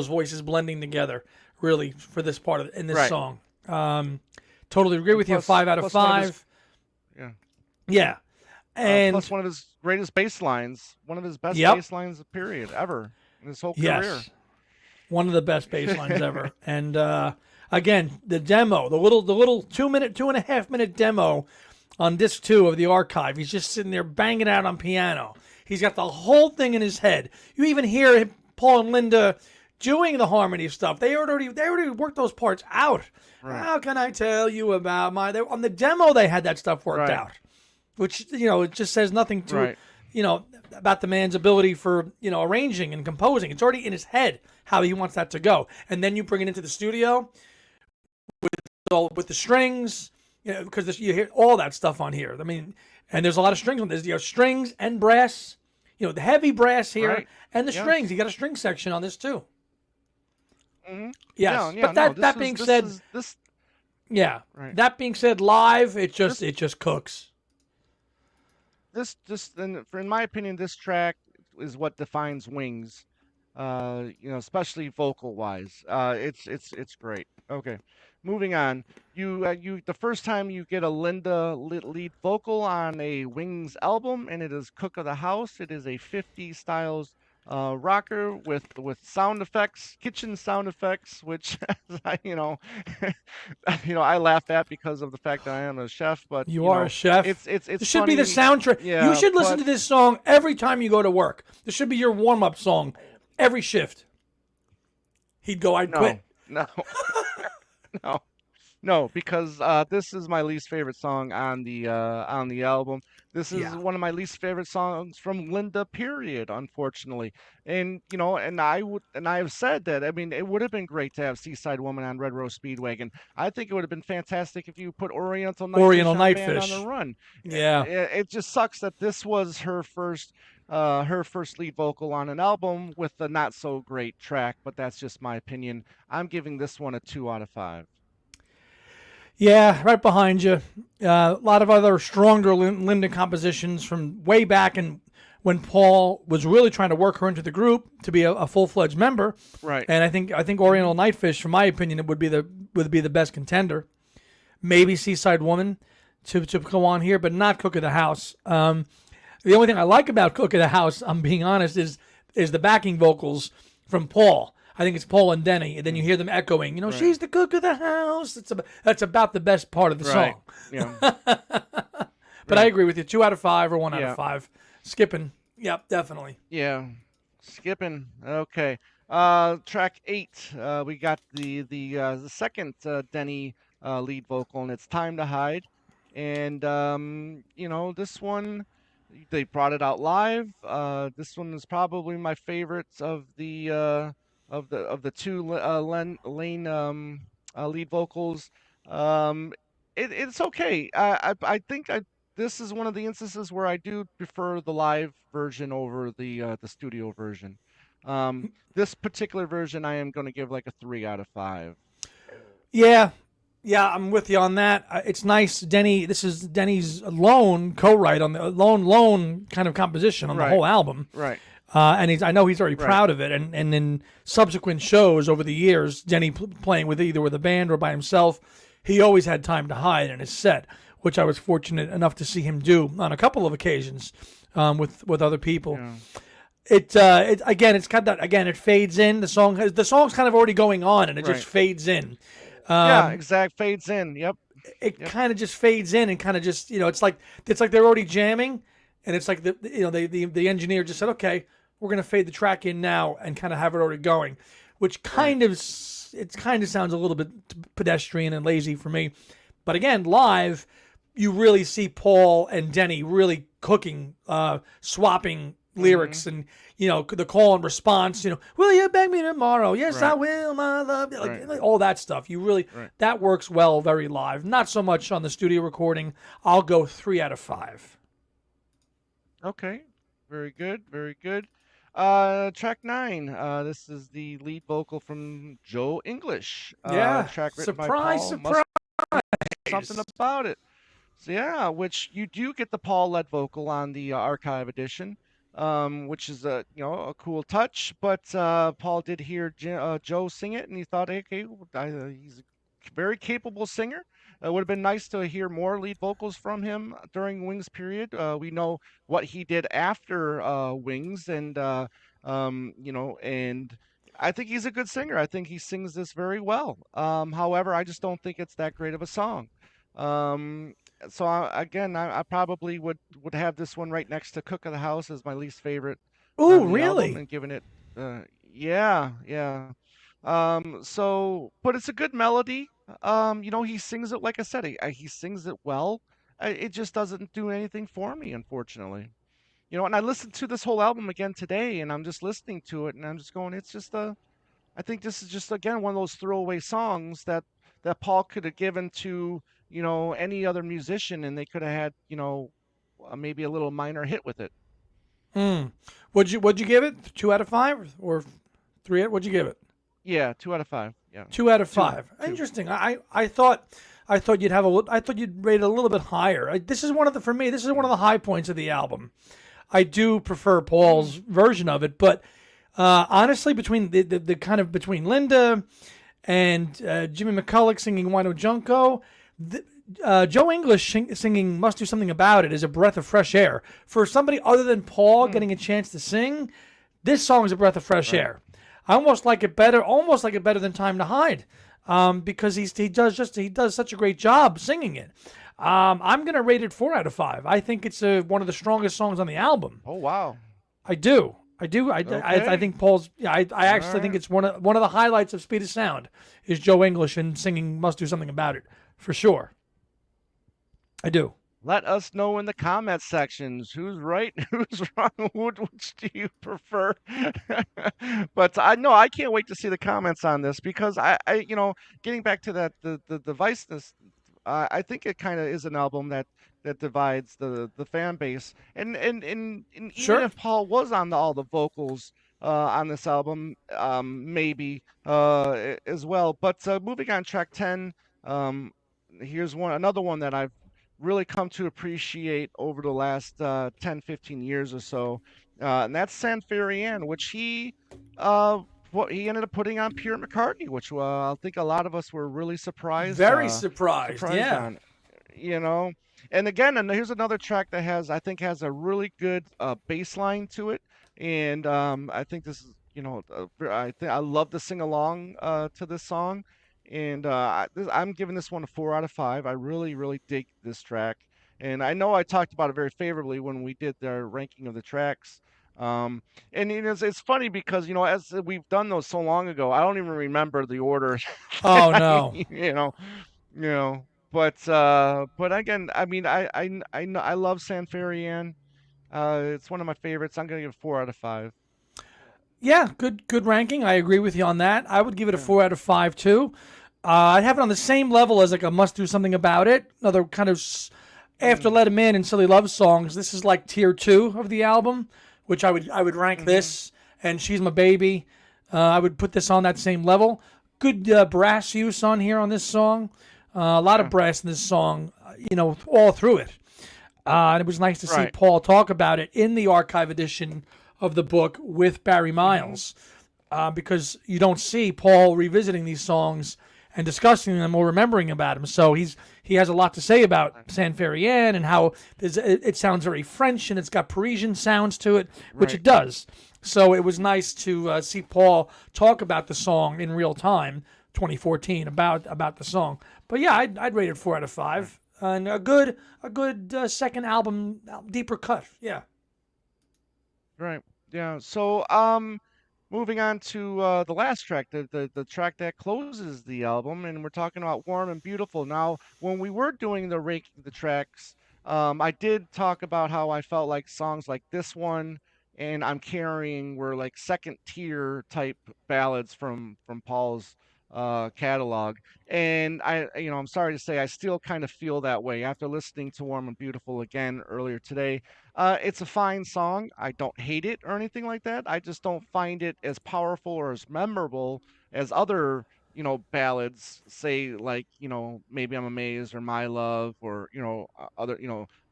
voices blending together really for this part of in this Right. song. Um, totally agree And with you. Five out of plus one of his five. yeah. Yeah, Plus and one of his greatest bass lines, one of his best yep, bass lines period ever in his whole career. yes. One of the best bass lines ever. And again, the demo, the little 2 minute, 2.5 minute demo on disc two of the archive. He's just sitting there banging out on piano. He's got the whole thing in his head. You even hear Paul and Linda doing the harmony stuff. They already worked those parts out. Right. How can I tell you about on the demo they had that stuff worked Right. out, which it just says nothing to Right. you know about the man's ability for arranging and composing. It's already in his head how he wants that to go, and then you bring it into the studio with the strings, because you hear all that stuff on here. I mean, and there's a lot of strings on this. Strings and brass. The heavy brass here Right. and the strings. Yes. You got a string section on this too. Hmm. Yeah. Yes, Yeah. but No. that being said, This. yeah. Right. That being said, live This it just cooks. in my opinion, this track is what defines Wings. Especially vocal wise. It's great. Okay, moving on. You the first time you get a Linda lead vocal on a Wings album, and it is Cook of the House. It is a 50s styles rocker with sound effects, kitchen sound effects, which I I laugh at because of the fact that I am a chef. But You are a chef. it's This should be the funny. soundtrack. You Yeah, should listen but to this song every time you go to work. This should be your warm up song every shift. He'd go, I'd no, quit. no, no. No, because this is my least favorite song on the album. This is Yeah. one of my least favorite songs from Linda, period, unfortunately. And I have said that. I mean, it would have been great to have Seaside Woman on Red Rose Speedwagon. I think it would have been fantastic if you put Oriental Nightfish Oriental on Band on the Nightfish. Run. Yeah. It just sucks that this was her first lead vocal on an album with a not so great track, but that's just my opinion. I'm giving this one a 2 out of 5. Yeah, right behind you. A lot of other stronger Linda compositions from way back and when Paul was really trying to work her into the group to be a full fledged member. Right. And I think Hmm. Oriental Nightfish, from my opinion, it would be the best contender. Maybe Seaside Woman to go on here, but not Cook of the House. The only thing I like about Cook of the House, I'm being honest, is the backing vocals from Paul. I think it's Paul and Denny, and then you hear them echoing. Right. She's the cook of the house. That's about the best part of the Right. song. Yeah. But I Right. agree with you. 2 out of 5 or 1 out of Yeah. 5. Skipping. Yep, definitely. Yeah. Skipping. Okay. Track 8. We got the second Denny lead vocal, and it's "Time to Hide." And this one they brought it out live. This one is probably my favorite of the two Lane lead vocals. Um, it's okay. I think this is one of the instances where I do prefer the live version over the studio version. This particular version, I am going to give like a 3 out of 5. Yeah, yeah, I'm with you on that. It's nice, Denny. This is Denny's lone co-write on the lone kind of composition on the Right, whole album. right, And I know he's very right, proud of it. And in subsequent shows over the years, Denny playing with either with a band or by himself, he always had time to hide in his set, which I was fortunate enough to see him do on a couple of occasions with other people. yeah, It again, it's kind of again, it fades in. The song's kind of already going on, and it just right. fades in. Yeah, Um, exact fades in. Yep, it yep, kind of just fades in and kind of just it's like they're already jamming, and it's like the engineer just said, okay, we're gonna fade the track in now and kind of have it already going, which right. it kind of sounds a little bit pedestrian and lazy for me. But again, live, you really see Paul and Denny really cooking, swapping Mhm. lyrics, and the call and response. Will you beg me tomorrow? Yes, I Right, will, my love. right, Like all that stuff. You really right. that works well, very live. Not so much on the studio recording. I'll go 3 out of 5. Okay. Very good. Very good. Track 9. This is the lead vocal from Joe English. Yeah, Track written by surprise, Paul. surprise. Must be something about it. So yeah, which you do get the Paul led vocal on the archive edition, which is a cool touch. But Paul did hear Joe sing it, and he thought, hey, okay, well, he's a very capable singer. It would have been nice to hear more lead vocals from him during Wings period. We know what he did after Wings, and I think he's a good singer. I think he sings this very well. However, I just don't think it's that great of a song. Um, so I probably would have this one right next to Cook of the House as my least favorite Ooh, on the album, really? and giving it, yeah, yeah. But it's a good melody. He sings it like I said, he sings it well. It just doesn't do anything for me, unfortunately. And I listened to this whole album again today, and I'm just listening to it, and I'm just going, it's just a I think this is just again one of those throwaway songs that Paul could have given to any other musician, and they could have had maybe a little minor hit with it. Hmm. Would you give it 2 out of 5 or three? What'd you give it? Yeah, 2 out of 5. Yeah, Two out of two, five. two. Interesting. I thought I thought you'd rate it a little bit higher. This is one of the for me. This is one of the high points of the album. I do prefer Mm, Paul's version of it, but honestly, between the kind of between Linda and Jimmy McCulloch singing "Why Don't Junko," Joe English singing "Must Do Something About It" is a breath of fresh air for somebody other than Paul mm, getting a chance to sing. This song is a breath of fresh right. air. I almost like it better than "Time to Hide," because he does such a great job singing it. I'm gonna rate it 4 out of 5. I think it's one of the strongest songs on the album. Oh wow. I do. I do. I Okay. think Paul's. Yeah, I All actually think right. it's one of the highlights of Speed of Sound is Joe English and singing "Must Do Something About It" for sure. I do. Let us know in the comment sections who's right, who's wrong, which do you prefer? But I know I can't wait to see the comments on this because getting back to that the deviceness, I think it kind of is an album that divides the fan base, and even Sure. if Paul was on all the vocals on this album, maybe as well. But moving on, track 10. Um, here's another one that I've really come to appreciate over the last 10, 15 years or so. And that's Sanfarian, which uh, he ended up putting on Pierre McCartney, which I think a lot of us were really Very surprised. surprised Yeah. on, you know. And again, and here's another track that I think has a really good bass line to it. And I think this is, I love to sing along to this song. And I'm giving this one a 4 out of 5. I really, really dig this track. And I know I talked about it very favorably when we did the ranking of the tracks. Um, and it's funny because, as we've done those so long ago, I don't even remember the order. Oh I mean, no. you know, but again, I mean, I love Sanfarian. It's one of my favorites. I'm gonna give it 4 out of 5. Yeah. Good ranking. I agree with you on that. I would give it a Yeah. 4 out of 5 too. I'd have it on the same level as like a Must Do Something About It. Another kind of after Mm, Let 'Em In and Silly Love Songs. This is like tier 2 of the album, which I would rank mm-hmm. this and She's My Baby. I would put this on that same level. Good brass use on here on this song. A lot of Yeah. brass in this song, all through it. And it was nice to see Right. Paul talk about it in the archive edition of the book with Barry Mm-hmm. Miles, because you don't see Paul revisiting these songs and discussing them or remembering about them. So he has a lot to say about San Ferrian and how it sounds very French and it's got Parisian sounds to it, which Right. it does. So it was nice to see Paul talk about the song in real time, 2014, about the song. But yeah, I'd rate it 4 out of 5, and a good second album, deeper cut. Yeah. Right. Yeah. So, moving on to the last track, the track that closes the album, and we're talking about "Warm and Beautiful." Now, when we were doing the ranking the tracks, I did talk about how I felt like songs like this one and "I'm Carrying" were like second tier type ballads from Paul's catalog. And I'm sorry to say, I still kind of feel that way after listening to "Warm and Beautiful" again earlier today. It's a fine song. I don't hate it or anything like that. I just don't find it as powerful or as memorable as other, ballads, say like, Maybe I'm Amazed or My Love or, other,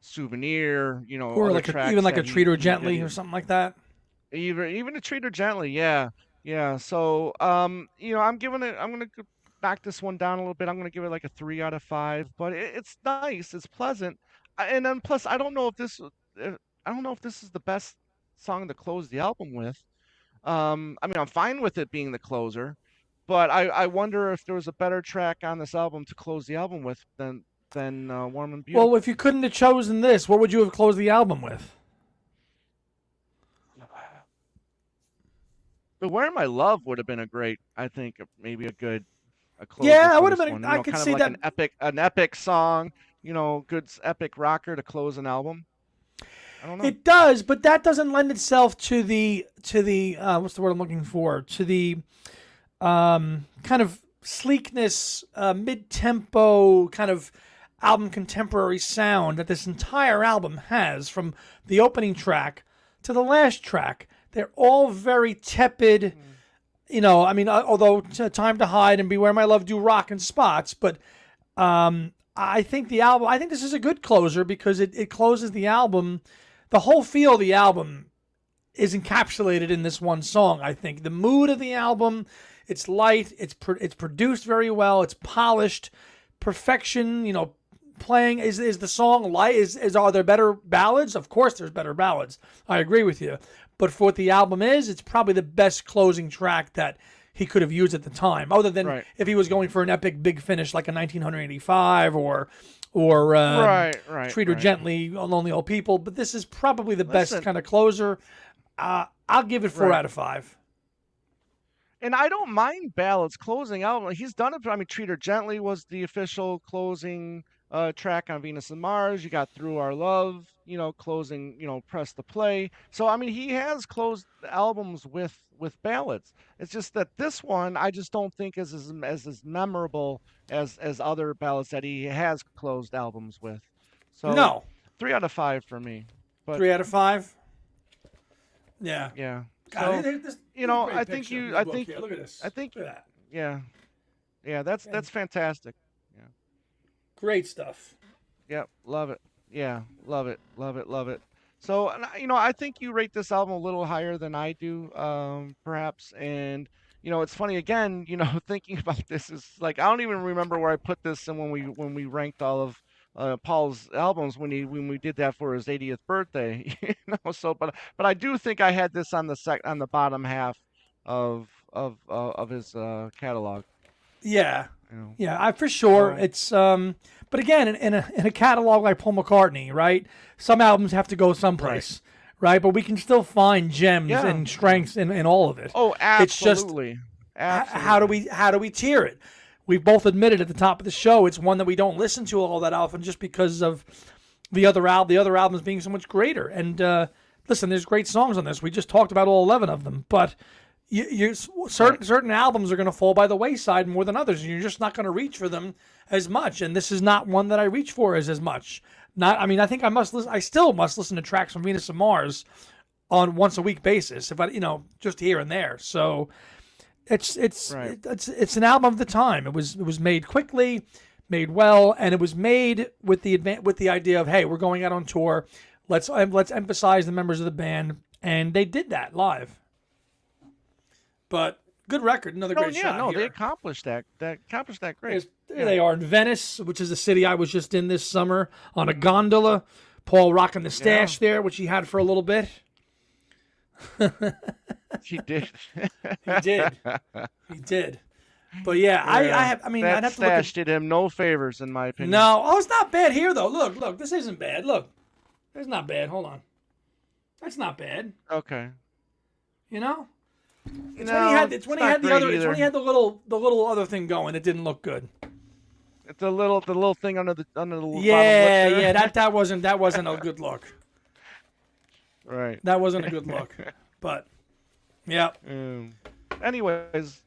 Souvenir, Or other even tracks like a that Treat Her he did. Gently or something like that. Even to treat her gently, yeah, yeah. So, I'm gonna knock this one down a little bit. I'm gonna give it like a 3 out of 5, but it's nice, it's pleasant, and then plus, I don't know if this is the best song to close the album with. I mean, I'm fine with it being the closer, but I wonder if there was a better track on this album to close the album with than "Warm and Well, if Beautiful." you couldn't have chosen this, what would you have closed the album with? But "Where My Love" would have been a great, I think, maybe a closer Yeah, I for would have this been. one. I could Kind of see like that. an epic song. Good epic rocker to close an album. I don't know. It does, but that doesn't lend itself to the what's the word I'm looking for? To the kind of sleekness, mid-tempo kind of album contemporary sound that this entire album has, from the opening track to the last track. They're all very tepid. Mm, I mean, although Time to Hide and Beware My Love do rock in spots, but I think I think this is a good closer because it closes the album. The whole feel of the album is encapsulated in this one song. I think the mood of the album, it's light, it's produced very well, it's polished, perfection. Playing is the song light. Are there better ballads? Of course, there's better ballads. I agree with you, but for what the album is, it's probably the best closing track that he could have used at the time, other than right. if he was going for an epic big finish like a 1985 or Right. Right. Treat Her Right. Gently, Lonely Old People. But this is probably the best Listen. kind of closer. I'll give it four Right. out of five. And I don't mind ballads closing album. He's done it. I mean, "Treat Her Gently" was the official closing track on Venus and Mars. You got "Through Our Love," closing, "Press the Play." So I mean, he has closed albums with ballads. It's just that this one I just don't think is as memorable as other ballads that he has closed albums with. So No, 3 out of 5 for me. But 3 out of 5. Yeah. yeah. God, So this is a I great think picture of you your I book think here. Look at this. I think Look at that. yeah. Yeah, that's And fantastic. Yeah. great stuff. Yeah, love it. Yeah, love it. Love it. Love it. So, and I think you rate this album a little higher than I do, perhaps. And it's funny again. Thinking about this is like I don't even remember where I put this, and when we ranked all of Paul's albums when we did that for his 80th birthday. So, but I do think I had this on the bottom half of his catalog. Yeah, You know, yeah, I for sure. so It's but again, in a catalog like Paul McCartney, right? Some albums have to go right. someplace, right? But we can still find gems Yeah. and strengths in all of it. Oh, It's just absolutely. how do Absolutely. we tier it? We've both admitted at the top of the show it's one that we don't listen to all that often just because of the other albums being so much greater. And listen, there's great songs on this. We just talked about all 11 of them, but Right. certain albums are going to fall by the wayside more than others, and you're just not going to reach for them as much. And this is not one that I reach for as much. Not, I mean, I think I must listen. I still must listen to tracks from Venus and Mars on once a week basis, if I, just here and there. So Right. it's an album of the time. It was made quickly, made well, and it was made with the idea of, hey, we're going out on tour. Let's emphasize the members of the band, and they did that live. But good record, another No, great yeah, shot no, they here. accomplished that. That accomplished that great. There Yeah. they are in Venice, which is the city I was just in this summer on a gondola. Paul rocking the Yeah. stash there, which he had for a little bit. He did. He did. He did. But yeah, Yeah. I mean, I'd That have to look at. stash did him no favors, in my opinion. No, oh, it's not bad here though. Look, this isn't bad. Look, that's not bad. Hold on, that's not bad. Okay. You know, No, it's when it's he not had the great other, it's when he either. had the little other thing going. It didn't look good. It's the little thing under the bottom lip Yeah, there. yeah, that wasn't a good look. Right. That wasn't a good look. But yeah, Um, anyways,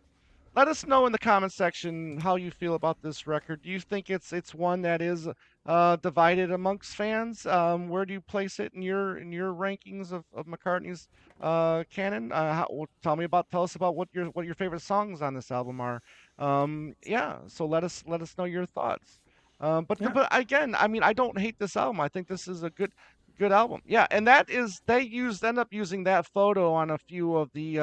let us know in the comment section how you feel about this record. Do you think it's one that is divided amongst fans? Where do you place it in your rankings of McCartney's canon? Tell us about what your favorite songs on this album are. Yeah, so let us know your thoughts. yeah. But again, I mean, I don't hate this album. I think this is a good album. Yeah, and that is they end up using that photo on a few of the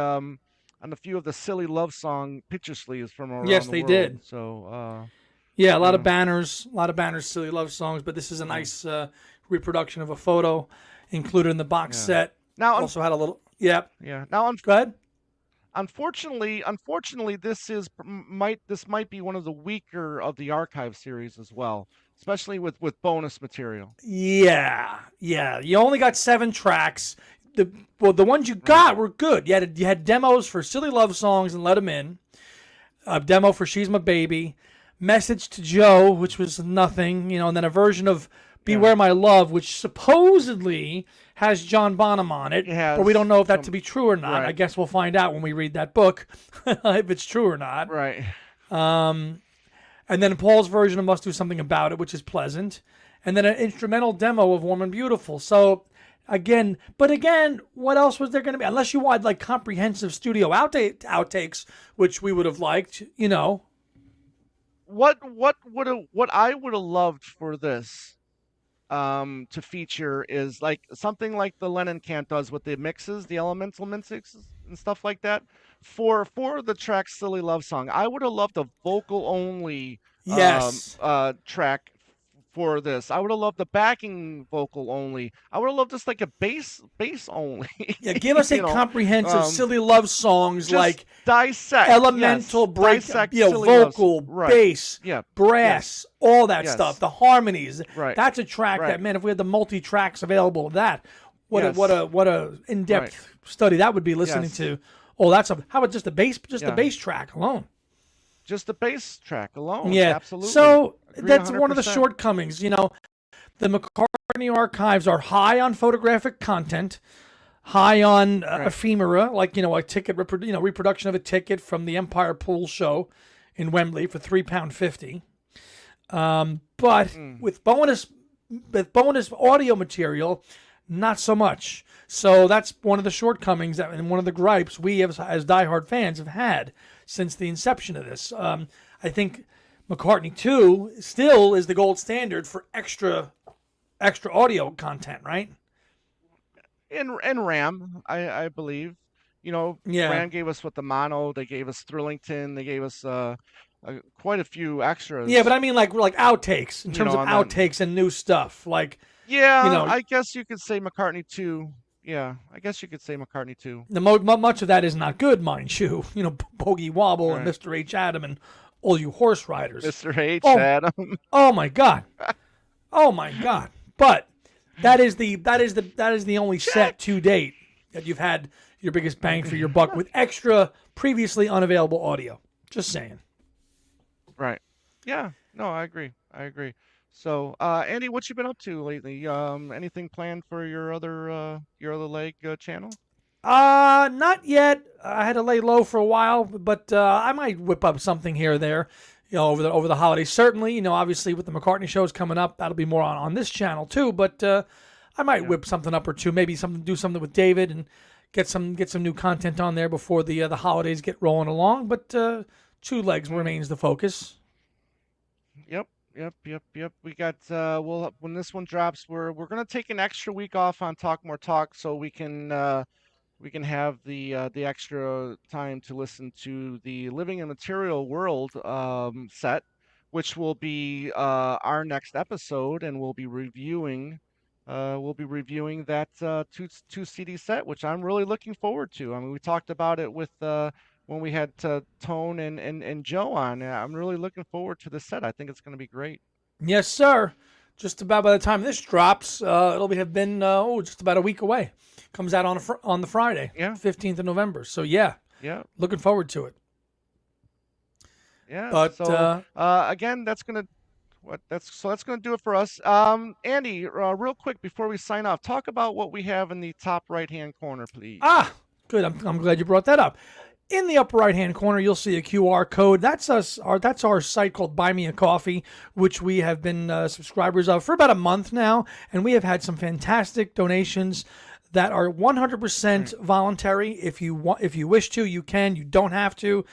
silly love song picture sleeves from around Yes, the they world. did. So, Yeah, yeah, a lot of banners, silly love songs. But this is a yeah, nice reproduction of a photo included in the box yeah. set. Now, Also had a little. Yeah, yeah. Now, go ahead. unfortunately, this might be one of the weaker of the archive series as well, especially with bonus material. Yeah, yeah. You only got 7 tracks. The ones you Right. got were good. You had demos for Silly Love Songs and Let 'Em In. A demo for She's My Baby. Message to Joe, which was nothing, and then a version of Yeah. Beware My Love, which supposedly has John Bonham on it, It but we don't has know if that to some. be true or not. I Right. guess we'll find out when we read that book if it's true or not. Right. And then Paul's version of Must Do Something About It, which is pleasant. And then an instrumental demo of Warm and Beautiful. So, again, what else was there going to be? Unless you wanted like comprehensive studio outtakes, which we would have liked. What I would have loved for this to feature is like something like the Lennon Camp does with the mixes, the elemental mixes and stuff like that. For the track "Silly Love Song," I would have loved a vocal only Yes. track for this. I would have loved the backing vocal only. I would have loved just like a bass only. Yeah, give us a you know, comprehensive um, silly love songs just like dissect. elemental Yes, break, dissect Silly Loves. vocal, Right. bass, Yeah. Yes. brass, all that stuff, Yes. the harmonies. Right. That's a track Right. that, man, if we had the multi tracks available of that, Yes. what a in Right. depth study that would be listening Yes. to. Oh, how about just the Yeah. bass track alone? Just the bass track alone. Yeah. Absolutely. So Agree that's one of the 100%. shortcomings. The McCartney archives are high on photographic content, high on Right. ephemera, like a ticket, reproduction of a ticket from the Empire Pool show in Wembley for £3.50. But Mm. with bonus audio material, not so much. So that's one of the shortcomings and one of the gripes we as diehard fans have had since the inception of this. I think McCartney 2 still is the gold standard for extra audio content, right? And Ram, I believe. Yeah. Ram gave us what the mono. They gave us Thrillington. They gave us quite a few Yeah, but extras. I mean like outtakes in terms of On that. outtakes and new stuff. Like, you Yeah, know, I guess you could say McCartney 2. Yeah, I guess you could say McCartney 2. much of that is not good, mind you. Bogey Wobble and Right. Mr. H. Adam and all you horse riders. Mr. H. Oh, Adam. oh my God. Oh my God. But that is the only set Check. to date that you've had your biggest bang for your buck with extra previously unavailable audio. Just saying. Right. Yeah. No, I agree. I agree. So, Andy, what you been up to lately? Anything planned for your other leg channel? Not yet. I had to lay low for a while, but I might whip up something here or there, over the holidays. Certainly, obviously with the McCartney shows coming up, that'll be more on this channel too. But I might Yeah. whip something up or two, maybe do something with David and get some new content on there before the holidays get rolling along. But two legs Mm. remains the focus. Yep. Yep. We got well when this one drops, we're gonna take an extra week off on Talk More Talk so we can have the extra time to listen to the Living in Material World set, which will be our next episode, and we'll be reviewing that two CD set, which I'm really looking forward to. I mean, we talked about it with when we had Tone and Joe on. I'm really looking forward to the set. I think it's going to be great. Yes, sir. Just about by the time this drops, have been just about a week away. Comes out on the Friday, Yeah, 15th of November. So yeah, yeah, looking forward to it. yeah. But So again, that's gonna do it for us. Andy, real quick before we sign off, talk about what we have in the top right hand corner, please. good. I'm glad you brought that up. In the upper right hand corner, you'll see a QR code. That's us. That's our site called Buy Me a Coffee, which we have been subscribers of for about a month now, and we have had some fantastic donations that are 100% voluntary. If you want, if you wish to, you can. You don't have to.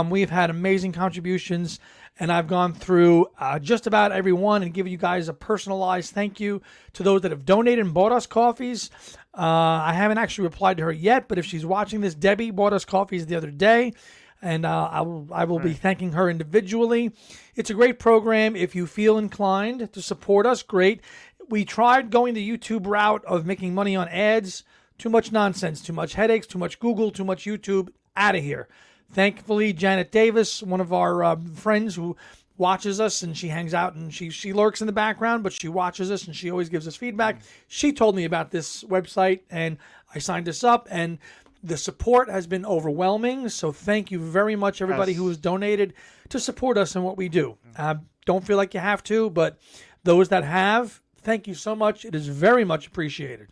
We've had amazing contributions, and I've gone through just about every one and given you guys a personalized thank you to those that have donated and bought us coffees. I haven't actually replied to her yet, but if she's watching this, Debbie bought us coffees the other day, and I will be thanking her individually. It's a great program. If you feel inclined to support us, great. We tried going the YouTube route of making money on ads. Too much nonsense, too much headaches, too much Google, too much YouTube. Out of here. Thankfully, Janet Davis, one of our friends who watches us, and she hangs out and she lurks in the background, but she watches us and she always gives us feedback. She told me about this website, and I signed us up, and the support has been overwhelming. So thank you very much, everybody who has Yes. donated to support us in what we do. Don't feel like you have to, but those that have, thank you so much. It is very much appreciated.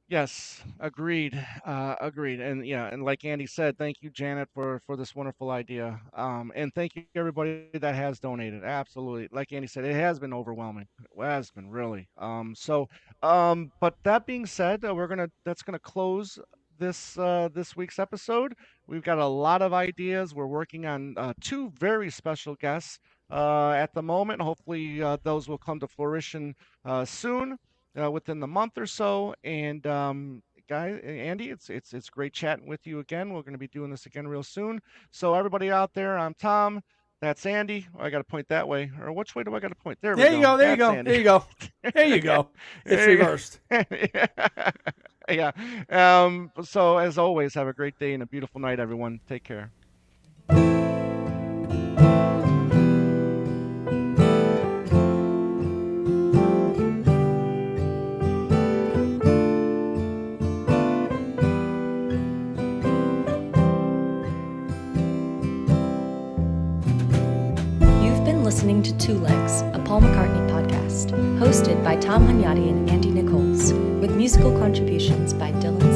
Yes, agreed. Agreed. And yeah, and like Andy said, thank you, Janet, for this wonderful idea. And thank you everybody that has donated. Absolutely. Like Andy said, it has been overwhelming. It has been really. But that being said, that's gonna close this week's episode. We've got a lot of ideas. We're working on two very special guests at the moment. Hopefully, those will come to fruition soon within the month or so. And guys, Andy, it's great chatting with you again. We're going to be doing this again real soon. So everybody out there, I'm Tom. That's Andy. Oh, I got to point that way, or which way do I got to point? There we There you go. go. There you That's go. There Andy. you go. There you go. It's There you reversed. go. Yeah. So as always, have a great day and a beautiful night, everyone. Take care. You've been listening to Two Legs, a Paul McCartney podcast, hosted by Tom Hunyadi and Andy Nichols, with musical contributions by Dylan